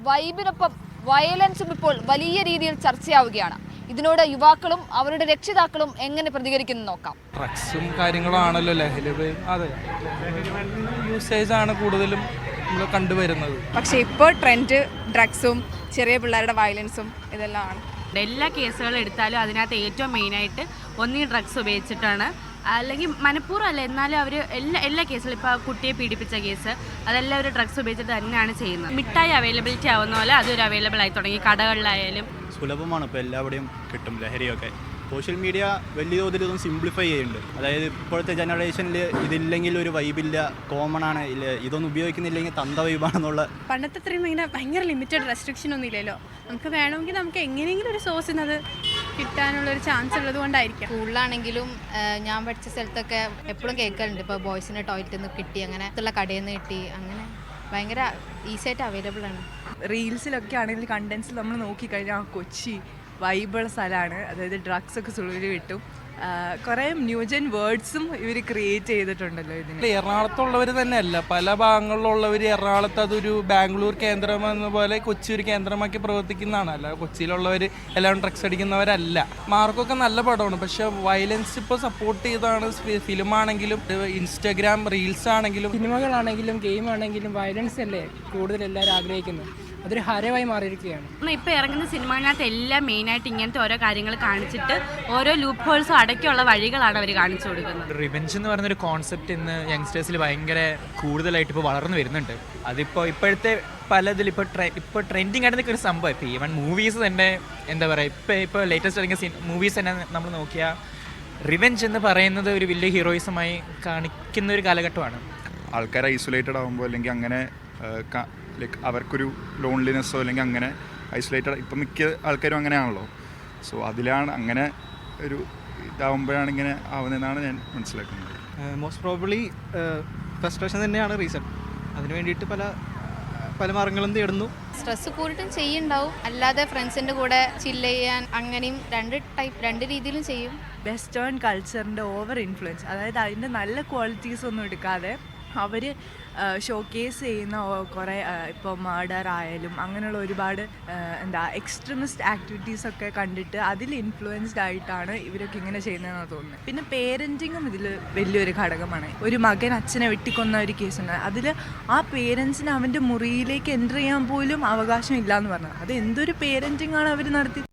വൈബിനൊപ്പം വയലൻസും ഇപ്പോൾ വലിയ രീതിയിൽ ചർച്ചയാവുകയാണ്. ഇതിനോട് യുവാക്കളും അവരുടെ രക്ഷിതാക്കളും എങ്ങനെ പ്രതികരിക്കുന്നു നോക്കാം. ഡ്രഗ്സും കാര്യങ്ങളും ആണല്ലോ ലഹരി. അതെ, യൂസേജ് ആണ് കൂടുതലും നമ്മൾ കണ്ടുവരുന്നത്. പക്ഷേ ഇപ്പോൾ ട്രെൻഡ് ഡ്രഗ്സും ചെറിയ പിള്ളേരുടെ വയലൻസും ഇതെല്ലാം ആണ്. എല്ലാ കേസുകളും എടുത്താലും അതിനകത്ത് ഏറ്റവും മെയിനായിട്ട് ഒന്നീ ഡ്രഗ്സ് ഉപയോഗിച്ചിട്ടാണ്, അല്ലെങ്കിൽ മനഃപൂർവ്വം അല്ല, എന്നാലും അവർ എല്ലാ കേസുകളും ഇപ്പോൾ കുട്ടിയെ പീഡിപ്പിച്ച കേസ് അതെല്ലാം ഒരു ഡ്രഗ്സ് ഉപയോഗിച്ചിട്ട് തന്നെയാണ് ചെയ്യുന്നത്. മിഠായി അവൈലബിലിറ്റി ആവുന്ന പോലെ അതൊരു അവൈലബിൾ ആയി തുടങ്ങി, കടകളിലായാലും സുലഭമാണ്. ഇപ്പോൾ എല്ലാവിടെയും കിട്ടും ലഹരിയൊക്കെ. സോഷ്യൽ മീഡിയ വലിയ തോതിൽ ഇതൊന്നും സിംപ്ലിഫൈ ചെയ്യുന്നുണ്ട്. അതായത് ഇപ്പോഴത്തെ ജനറേഷനിൽ ഇതില്ലെങ്കിൽ ഒരു വൈബില്ല, കോമൺ ആണ്, ഇതൊന്നും ഉപയോഗിക്കുന്നില്ലെങ്കിൽ തന്ത വൈബാണെന്നുള്ള. പണ്ടത്തെ അത്രയും ഇങ്ങനെ ഭയങ്കര ലിമിറ്റഡ് റെസ്ട്രിക്ഷൻ ഒന്നും ഇല്ലല്ലോ. നമുക്ക് വേണമെങ്കിൽ നമുക്ക് എങ്ങനെയെങ്കിലും ഒരു സോഴ്സിൽ നിന്ന് അത് കിട്ടാനുള്ളൊരു ചാൻസ് ഉള്ളത് കൊണ്ടായിരിക്കും. സ്കൂളിലാണെങ്കിലും ഞാൻ പഠിച്ച സ്ഥലത്തൊക്കെ എപ്പോഴും കേൾക്കലുണ്ട്, ഇപ്പോൾ ബോയ്സിൻ്റെ ടോയ്ലറ്റിൽ നിന്ന് കിട്ടി, അങ്ങനെ ഉള്ള കടയിൽ നിന്ന് കിട്ടി, അങ്ങനെ ഭയങ്കര ഈസി ആയിട്ട് അവൈലബിൾ ആണ്. റീൽസിലൊക്കെ ആണെങ്കിൽ കണ്ടൻസിൽ നമ്മൾ നോക്കിക്കഴിഞ്ഞാൽ കൊച്ചി വൈബുള്ള സ്ഥലമാണ്. അതായത് ഡ്രഗ്സ് ഒക്കെ സുളിൽ കിട്ടും. കുറേ ന്യൂജൻ വേർഡ്സും ഇവർ ക്രിയേറ്റ് ചെയ്തിട്ടുണ്ടല്ലോ ഇതിന്. എറണാകുളത്തുള്ളവർ തന്നെയല്ല, പല ഭാഗങ്ങളിലുള്ളവർ എറണാകുളത്ത് അതൊരു ബാംഗ്ലൂർ കേന്ദ്രമെന്ന പോലെ കൊച്ചി ഒരു കേന്ദ്രമാക്കി പ്രവർത്തിക്കുന്നതാണ്. അല്ല, കൊച്ചിയിലുള്ളവർ എല്ലാവരും ഡ്രഗ്സ് അടിക്കുന്നവരല്ല. മാർക്കൊക്കെ നല്ല പടമാണ്, പക്ഷെ വയലൻസ് ഇപ്പോൾ സപ്പോർട്ട് ചെയ്താണ്. ഫിലിമാണെങ്കിലും ഇൻസ്റ്റഗ്രാം റീൽസ് ആണെങ്കിലും സിനിമകളാണെങ്കിലും ഗെയിം ആണെങ്കിലും വയലൻസ് അല്ലേ കൂടുതൽ എല്ലാവരും ആഗ്രഹിക്കുന്നത്. അതൊരു ഹരമായി മാറിയിരിക്കുകയാണ്. ഇപ്പോൾ ഇറങ്ങുന്ന സിനിമകളിനകത്ത് എല്ലാം മെയിനായിട്ട് ഇങ്ങനത്തെ ഓരോ കാര്യങ്ങൾ കാണിച്ചിട്ട് ഓരോ ലൂപ്പ് ഹോൾസും അടയ്ക്കുള്ള വഴികളാണ് അവർ കാണിച്ചു കൊടുക്കുന്നത്. റിവെഞ്ച് എന്ന് പറയുന്നൊരു കോൺസെപ്റ്റ് ഇന്ന് യങ്സ്റ്റേഴ്സിൽ ഭയങ്കര കൂടുതലായിട്ട് ഇപ്പോൾ വളർന്നു വരുന്നുണ്ട്. അതിപ്പോൾ ഇപ്പോഴത്തെ പലതിൽ ഇപ്പോൾ ട്രെൻഡിങ് ആയിട്ട് നിൽക്കുന്ന ഒരു സംഭവം. ഇപ്പോൾ ഈവൻ മൂവീസ് തന്നെ എന്താ പറയുക, ഇപ്പോൾ ലേറ്റസ്റ്റ് ഇറങ്ങിയ മൂവീസ് തന്നെ നമ്മൾ നോക്കിയാൽ റിവെഞ്ച് എന്ന് പറയുന്നത് ഒരു വലിയ ഹീറോയിസമായി കാണിക്കുന്ന ഒരു കാലഘട്ടമാണ്. ആൾക്കാർ ഐസൊലേറ്റഡ് ആകുമ്പോൾ അല്ലെങ്കിൽ അങ്ങനെ ലൈക്ക് അവർക്കൊരു ലോൺലിനെസ്സോ അല്ലെങ്കിൽ അങ്ങനെ ഐസൊലേറ്റഡ്, ഇപ്പം മിക്ക ആൾക്കാരും അങ്ങനെയാണല്ലോ. സോ അതിലാണ് അങ്ങനെ ഒരു ഇതാവുമ്പോഴാണ് ഇങ്ങനെ ആവുന്നതെന്നാണ് ഞാൻ മനസ്സിലാക്കുന്നത്. മോസ്റ്റ് പ്രോബബ്ലി ഫ്രസ്ട്രേഷൻ തന്നെയാണ് റീസൺ. അതിന് വേണ്ടിയിട്ട് പല മാർഗങ്ങളും തേടുന്നു. സ്ട്രെസ് കൂടിയിട്ടും ചെയ്യുന്നുണ്ടാവും, അല്ലാതെ ഫ്രണ്ട്സിൻ്റെ കൂടെ ചില്ല് ചെയ്യാൻ, അങ്ങനെയും രണ്ട് രീതിയിലും ചെയ്യും. വെസ്റ്റേൺ കൾച്ചറിൻ്റെ ഓവർ ഇൻഫ്ലുവൻസ്, അതായത് അതിൻ്റെ നല്ല ക്വാളിറ്റീസ് ഒന്നും എടുക്കാതെ അവർ ഷോക്കേസ് ചെയ്യുന്ന കുറേ ഇപ്പോൾ മർഡർ ആയാലും അങ്ങനെയുള്ള ഒരുപാട് എക്സ്ട്രീമിസ്റ്റ് ആക്ടിവിറ്റീസൊക്കെ കണ്ടിട്ട് അതിൽ ഇൻഫ്ലുവൻസ്ഡ് ആയിട്ടാണ് ഇവരൊക്കെ ഇങ്ങനെ ചെയ്യുന്നതെന്ന് തോന്നുന്നത്. പിന്നെ പേരൻറ്റിങ്ങും ഇതിൽ വലിയൊരു ഘടകമാണ്. ഒരു മകൻ അച്ഛനെ വെട്ടിക്കൊന്ന ഒരു കേസുണ്ട്. അതിൽ ആ പേരൻസിന് അവൻ്റെ മുറിയിലേക്ക് എൻ്റർ ചെയ്യാൻ പോലും അവകാശം ഇല്ല എന്ന് പറഞ്ഞത്. അത് എന്തൊരു പേരൻറ്റിങ് ആണ് അവർ നടത്തി